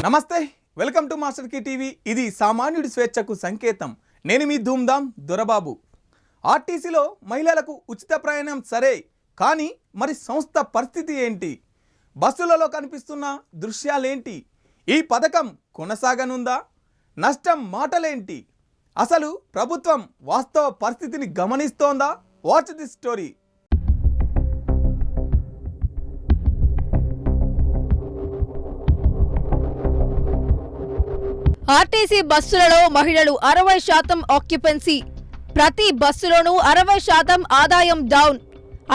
నమస్తే, welcome to Master Key TV. ఇది సామాన్యుడి స్వేచ్ఛకు సంకేతం. నేను మీ ధూమ్ధామ్ దొరబాబు. ఆర్టీసీలో మహిళలకు ఉచిత ప్రయాణం సరే, కానీ మరి సంస్థ పరిస్థితి ఏంటి? బస్సులలో కనిపిస్తున్న దృశ్యాలేంటి? ఈ పథకం కొనసాగనుందా? నష్టం మాటలేంటి? అసలు ప్రభుత్వం వాస్తవ పరిస్థితిని గమనిస్తోందా? Watch this story. ఆర్టీసీ బస్సులలో మహిళలు 60% ఆక్యుపెన్సీ. ప్రతి బస్సులోనూ 60% ఆదాయం డౌన్.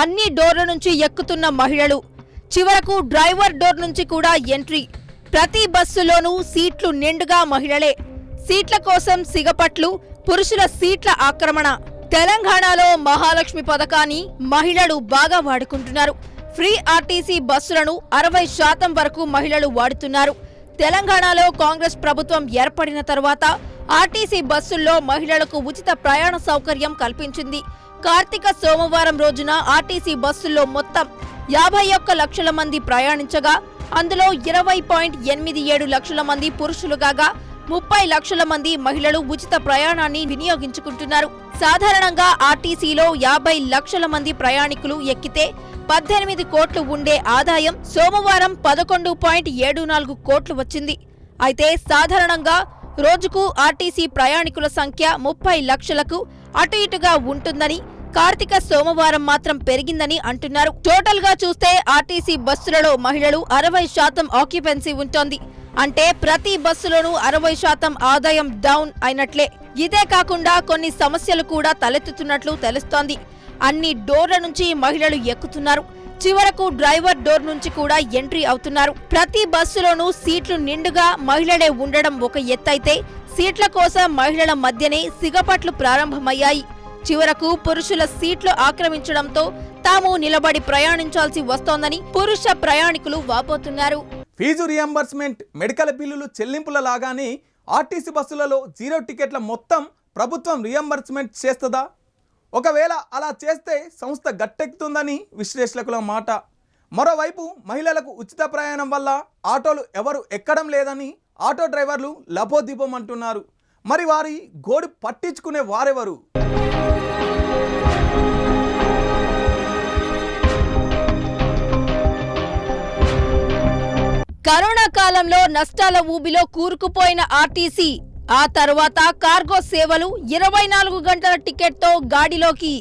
అన్ని డోర్ల నుంచి ఎక్కుతున్న మహిళలు, చివరకు డ్రైవర్ డోర్ నుంచి కూడా ఎంట్రీ. ప్రతి బస్సులోనూ సీట్లు నిండుగా మహిళలే. సీట్ల కోసం సిగపట్లు, పురుషుల సీట్ల ఆక్రమణ. తెలంగాణలో మహాలక్ష్మి పథకాన్ని మహిళలు బాగా వాడుకుంటున్నారు. ఫ్రీ ఆర్టీసీ బస్సులను 60% వరకు మహిళలు వాడుతున్నారు. తెలంగాణలో కాంగ్రెస్ ప్రభుత్వం ఏర్పడిన తర్వాత ఆర్టీసీ బస్సుల్లో మహిళలకు ఉచిత ప్రయాణ సౌకర్యం కల్పించింది. కార్తీక సోమవారం రోజున ఆర్టీసీ బస్సుల్లో మొత్తం 51 లక్షల మంది ప్రయాణించగా అందులో 20.87 లక్షల మంది పురుషులు కాగా 30 లక్షల మంది మహిళలు ఉచిత ప్రయాణాన్ని వినియోగించుకుంటున్నారు. సాధారణంగా ఆర్టీసీలో 50 లక్షల మంది ప్రయాణికులు ఎక్కితే 18 కోట్లు ఉండే ఆదాయం సోమవారం 11.74 కోట్లు వచ్చింది. అయితే సాధారణంగా రోజుకు ఆర్టీసీ ప్రయాణికుల సంఖ్య 30 లక్షలకు అటు ఇటుగా ఉంటుందని, కార్తీక సోమవారం మాత్రం పెరిగిందని అంటున్నారు. టోటల్ గా చూస్తే ఆర్టీసీ బస్సులలో మహిళలు 60% ఆక్యుపెన్సీ ఉంటోంది. అంటే ప్రతి బస్సులోనూ 60% ఆదాయం డౌన్ అయినట్లే. ఇదే కాకుండా కొన్ని సమస్యలు కూడా తలెత్తుతున్నట్లు తెలుస్తోంది. అన్ని డోర్ల నుంచి మహిళలు ఎక్కుతున్నారు. చివరకు డ్రైవర్ డోర్ నుంచి కూడా ఎంట్రీ అవుతున్నారు. ప్రతి బస్సులోనూ సీట్లు నిండుగా మహిళలే ఉండడం ఒక ఎత్తైతే, సీట్ల కోసం మహిళల మధ్యనే సిగపట్లు ప్రారంభమయ్యాయి. చివరకు పురుషుల సీట్లు ఆక్రమించడంతో తాము నిలబడి ప్రయాణించాల్సి వస్తోందని పురుష ప్రయాణికులు వాపోతున్నారు. ఫీజు రియంబర్స్మెంట్, మెడికల్ బిల్లులు చెల్లింపుల లాగానే ఆర్టీసీ బస్సులలో 0 టికెట్ల మొత్తం ప్రభుత్వం రియంబర్స్మెంట్ చేస్తుందా? ఒకవేళ అలా చేస్తే సంస్థ గట్టెక్కుతుందని విశ్లేషకుల మాట. మరోవైపు మహిళలకు ఉచిత ప్రయాణం వల్ల ఆటోలు ఎవరు ఎక్కడం లేదని ఆటో డ్రైవర్లు లబోదిబోమంటున్నారు. మరి వారి గోడు పట్టించుకునే వారెవరు? కరోనా కాలంలో నష్టాల ఊబిలో కూరుకుపోయిన ఆర్టీసీ ఆ తర్వాత కార్గో సేవలు 24 గంటల టికెట్తో గాడిలోకి.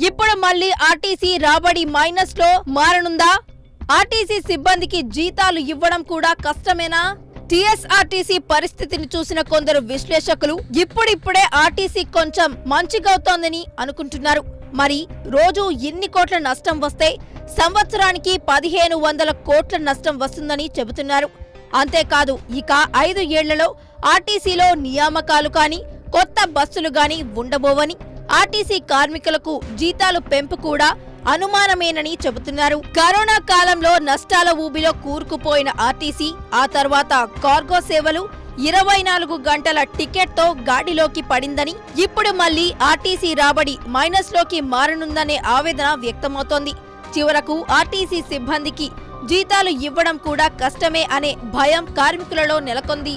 ఇప్పుడు మళ్లీ ఆర్టీసీ రాబడి మైనస్లో మారనుందా? ఆర్టీసీ సిబ్బందికి జీతాలు ఇవ్వడం కూడా కష్టమేనా? టీఎస్ఆర్టీసీ పరిస్థితిని చూసిన కొందరు విశ్లేషకులు ఇప్పుడిప్పుడే ఆర్టీసీ కొంచెం మంచిగవుతోందని అనుకుంటున్నారు. మరి రోజు ఇన్ని కోట్ల నష్టం వస్తే సంవత్సరానికి 1500 కోట్ల నష్టం వస్తుందని చెబుతున్నారు. అంతేకాదు, ఇక 5 ఏళ్లలో ఆర్టీసీలో నియామకాలు కానీ కొత్త బస్సులు గాని ఉండబోవని, ఆర్టీసీ కార్మికులకు జీతాలు పెంపు కూడా అనుమానమేనని చెబుతున్నారు. కరోనా కాలంలో నష్టాల ఊబిలో కూరుకుపోయిన ఆర్టీసీ ఆ తర్వాత కార్గో సేవలు 24 గంటల టికెట్తో గాడిలోకి పడిందని, ఇప్పుడు మళ్లీ ఆర్టీసీ రాబడి మైనస్లోకి మారనుందనే ఆవేదన వ్యక్తమవుతోంది. చివరకు ఆర్టీసీ సిబ్బందికి జీతాలు ఇవ్వడం కూడా కష్టమే అనే భయం కార్మికులలో నెలకొంది.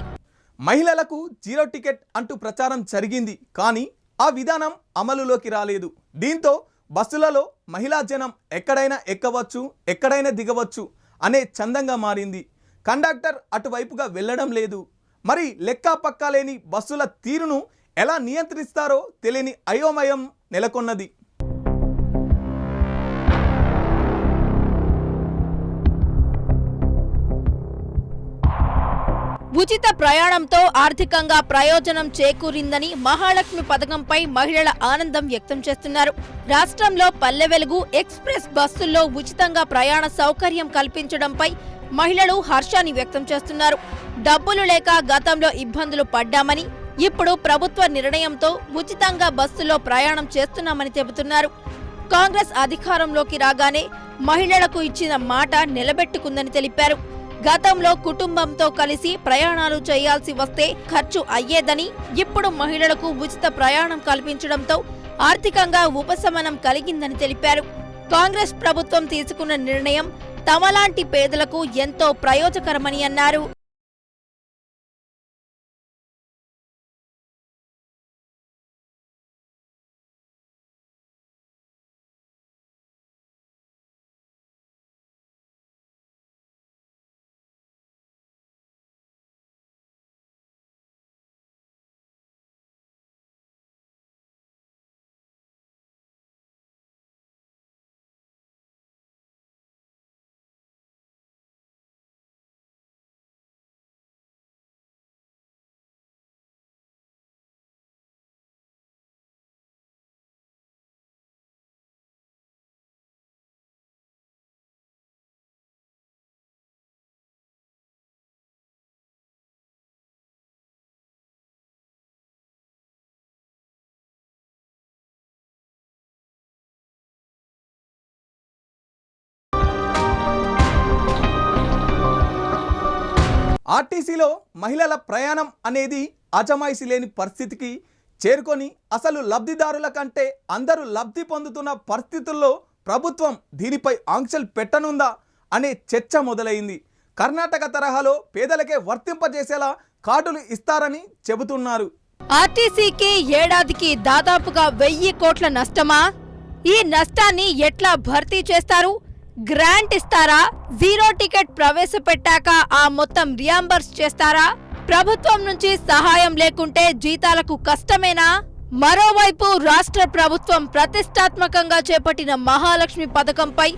మహిళలకు 0 టికెట్ అంటూ ప్రచారం జరిగింది, కానీ ఆ విధానం అమలులోకి రాలేదు. దీంతో బస్సులలో మహిళా జనం ఎక్కడైనా ఎక్కవచ్చు, ఎక్కడైనా దిగవచ్చు అనే చందంగా మారింది. కండక్టర్ అటువైపుగా వెళ్లడం లేదు. మరి లెక్కా పక్కా లేని బస్సుల తీరును ఎలా నియంత్రిస్తారో తెలియని అయోమయం నెలకొన్నది. ఉచిత ప్రయాణంతో ఆర్థికంగా ప్రయోజనం చేకూరిందని మహాలక్ష్మి పథకంపై మహిళల ఆనందం వ్యక్తం చేస్తున్నారు. రాష్ట్రంలో పల్లె వెలుగు ఎక్స్ప్రెస్ బస్సుల్లో ఉచితంగా ప్రయాణ సౌకర్యం కల్పించడంపై మహిళలు హర్షాన్ని వ్యక్తం చేస్తున్నారు. డబ్బులు లేక గతంలో ఇబ్బందులు పడ్డామని, ఇప్పుడు ప్రభుత్వ నిర్ణయంతో ఉచితంగా బస్సులో ప్రయాణం చేస్తున్నామని చెబుతున్నారు. కాంగ్రెస్ అధికారంలోకి రాగానే మహిళలకు ఇచ్చిన మాట నిలబెట్టుకుందని తెలిపారు. గతంలో కుటుంబంతో కలిసి ప్రయాణాలు చేయాల్సి వస్తే ఖర్చు అయ్యేదని, ఇప్పుడు మహిళలకు ఉచిత ప్రయాణం కల్పించడంతో ఆర్థికంగా ఉపశమనం కలిగిందని తెలిపారు. కాంగ్రెస్ ప్రభుత్వం తీసుకున్న నిర్ణయం తమలాంటి పేదలకు ఎంతో ప్రయోజకరమని అన్నారు. ఆర్టీసీలో మహిళల ప్రయాణం అనేది అజమాయిషీ లేని పరిస్థితికి చేరుకొని అసలు లబ్ధిదారుల కంటే అందరూ లబ్ధి పొందుతున్న పరిస్థితుల్లో ప్రభుత్వం దీనిపై ఆంక్షలు పెట్టనుందా అనే చర్చ మొదలైంది. కర్ణాటక తరహాలో పేదలకే వర్తింపజేసేలా కార్డులు ఇస్తారని చెబుతున్నారు. ఆర్టీసీకి ఏడాదికి దాదాపుగా 1000 కోట్ల నష్టమా? ఈ నష్టాన్ని ఎట్లా భర్తీ చేస్తారు? గ్రాంట్ ఇస్తారా? జీరో టికెట్ ప్రవేశపెట్టాక ఆ మొత్తం రియంబర్స్ చేస్తారా? ప్రభుత్వం నుంచి సహాయం లేకుంటే జీతాలకు కష్టమేనా? మరోవైపు రాష్ట్ర ప్రభుత్వం ప్రతిష్టాత్మకంగా చేపట్టిన మహాలక్ష్మి పథకంపై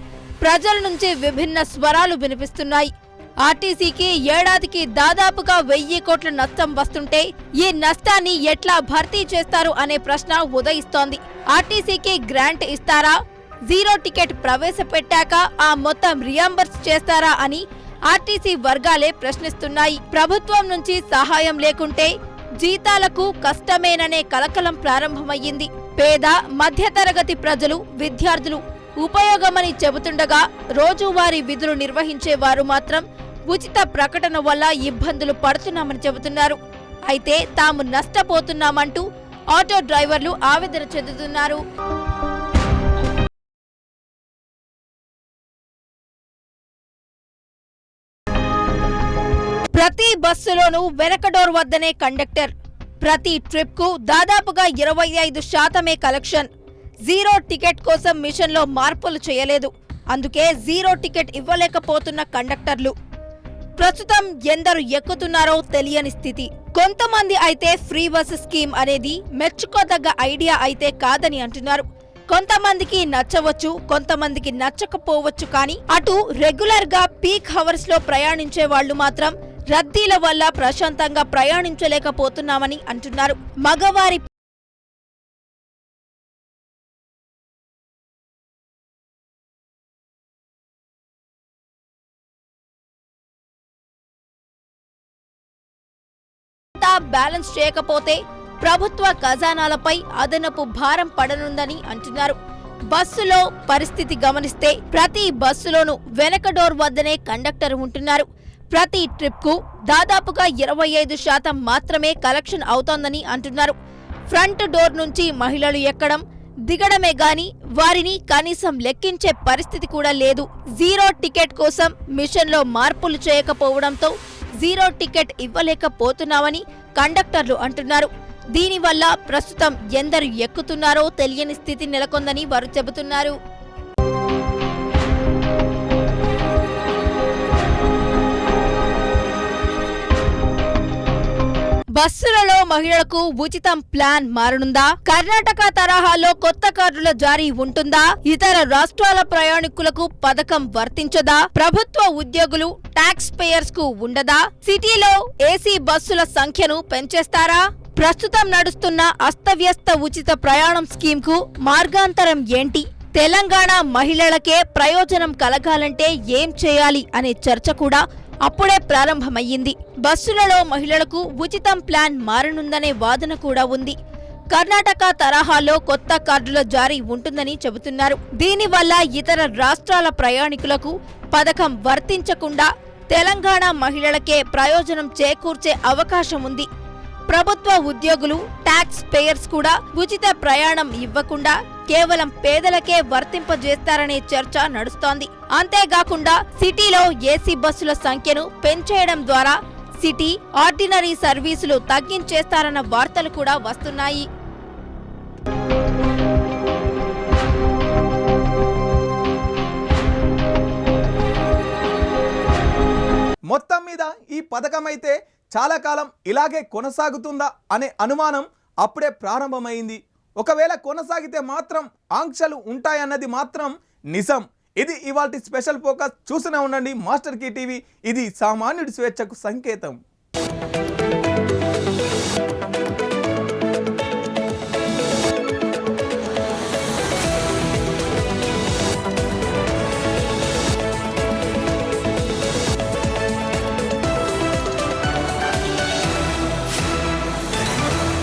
ప్రజల నుంచి విభిన్న స్వరాలు వినిపిస్తున్నాయి. ఆర్టీసీకి ఏడాదికి దాదాపుగా 1000 కోట్ల నష్టం వస్తుంటే ఈ నష్టాన్ని ఎట్లా భర్తీ చేస్తారు అనే ప్రశ్న ఉదయిస్తోంది. ఆర్టీసీకి గ్రాంట్ ఇస్తారా? జీరో టికెట్ ప్రవేశపెట్టాక ఆ మొత్తం రియంబర్స్ చేస్తారా అని ఆర్టీసీ వర్గాలే ప్రశ్నిస్తున్నాయి. ప్రభుత్వం నుంచి సహాయం లేకుంటే జీతాలకు కష్టమేననే కలకలం ప్రారంభమయ్యింది. పేద మధ్యతరగతి ప్రజలు, విద్యార్థులు ఉపయోగమని చెబుతుండగా రోజువారీ విధులు నిర్వహించే వారు మాత్రం ఉచిత ప్రకటన వల్ల ఇబ్బందులు పడుతున్నామని చెబుతున్నారు. అయితే తాము నష్టపోతున్నామంటూ ఆటో డ్రైవర్లు ఆవేదన చెందుతున్నారు. ప్రతి బస్సులోనూ వెనక డోర్ వద్దనే కండక్టర్. ప్రతి ట్రిప్కు దాదాపుగా 25% కలెక్షన్. జీరో టికెట్ కోసం మిషన్లో మార్పులు చేయలేదు. అందుకే జీరో టికెట్ ఇవ్వలేకపోతున్న కండక్టర్లు. ప్రస్తుతం ఎందరు ఎక్కుతున్నారో తెలియని స్థితి. కొంతమంది అయితే ఫ్రీ బస్ స్కీమ్ అనేది మెచ్చుకోదగ్గ ఐడియా అయితే కాదని అంటున్నారు. కొంతమందికి నచ్చవచ్చు, కొంతమందికి నచ్చకపోవచ్చు. కానీ అటు రెగ్యులర్ గా పీక్ హవర్స్ లో ప్రయాణించే వాళ్లు మాత్రం రద్దీల వల్ల ప్రశాంతంగా ప్రయాణించలేకపోతున్నామని అంటున్నారు. మగవారి బ్యాలెన్స్ చేయకపోతే ప్రభుత్వ ఖజానాలపై అదనపు భారం పడనుందని అంటున్నారు. బస్సులో పరిస్థితి గమనిస్తే ప్రతి బస్సులోనూ వెనక డోర్ వద్దనే కండక్టర్ ఉంటున్నారు. ప్రతి ట్రిప్కు దాదాపుగా 25% మాత్రమే కలెక్షన్ అవుతోందని అంటున్నారు. ఫ్రంట్ డోర్ నుంచి మహిళలు ఎక్కడం, దిగడమే గాని వారిని కనీసం లెక్కించే పరిస్థితి కూడా లేదు. జీరో టికెట్ కోసం మిషన్లో మార్పులు చేయకపోవడంతో జీరో టికెట్ ఇవ్వలేకపోతున్నామని కండక్టర్లు అంటున్నారు. దీనివల్ల ప్రస్తుతం ఎందరు ఎక్కుతున్నారో తెలియని స్థితి నెలకొందని వారు చెబుతున్నారు. బస్సులలో మహిళలకు ఉచితం ప్లాన్ మారనుందా? కర్ణాటక తరహాలో కొత్త కార్డుల జారీ ఉంటుందా? ఇతర రాష్ట్రాల ప్రయాణికులకు పథకం వర్తించదా? ప్రభుత్వ ఉద్యోగులు, ట్యాక్స్ పేయర్స్ కు ఉండదా? సిటీలో ఏసీ బస్సుల సంఖ్యను పెంచేస్తారా? ప్రస్తుతం నడుస్తున్న అస్తవ్యస్త ఉచిత ప్రయాణం స్కీమ్ కు మార్గాంతరం ఏంటి? తెలంగాణ మహిళలకే ప్రయోజనం కలగాలంటే ఏం చేయాలి అనే చర్చ కూడా అప్పుడే ప్రారంభమయ్యింది. బస్సులలో మహిళలకు ఉచితం ప్లాన్ మారనుందనే వాదన కూడా ఉంది. కర్ణాటక తరహాలో కొత్త కార్డుల జారీ ఉంటుందని చెబుతున్నారు. దీనివల్ల ఇతర రాష్ట్రాల ప్రయాణికులకు పథకం వర్తించకుండా తెలంగాణ మహిళలకే ప్రయోజనం చేకూర్చే అవకాశం ఉంది. ప్రభుత్వ ఉద్యోగులు, ట్యాక్స్ పేయర్స్ కూడా ఉచిత ప్రయాణం ఇవ్వకుండా కేవలం పేదలకే వర్తింపజేస్తారనే చర్చ నడుస్తోంది. అంతేకాకుండా సిటీలో ఏసీ బస్సుల సంఖ్యను పెంచేయడం ద్వారా సిటీ, ఆర్డినరీ సర్వీసులు తగ్గించేస్తారన్న వార్తలు కూడా వస్తున్నాయి. మొత్తం మీద ఈ పథకమైతే చాలా కాలం ఇలాగే కొనసాగుతుందా అనే అనుమానం అప్పుడే ప్రారంభమైంది. ఒకవేళ కొనసాగితే మాత్రం ఆంక్షలు ఉంటాయన్నది మాత్రం నిజం. ఇది ఇవాల్టి స్పెషల్ ఫోకస్. చూస్తూనే ఉండండి మాస్టర్ కీ టీవీ. ఇది సామాన్యుడి స్వేచ్ఛకు సంకేతం.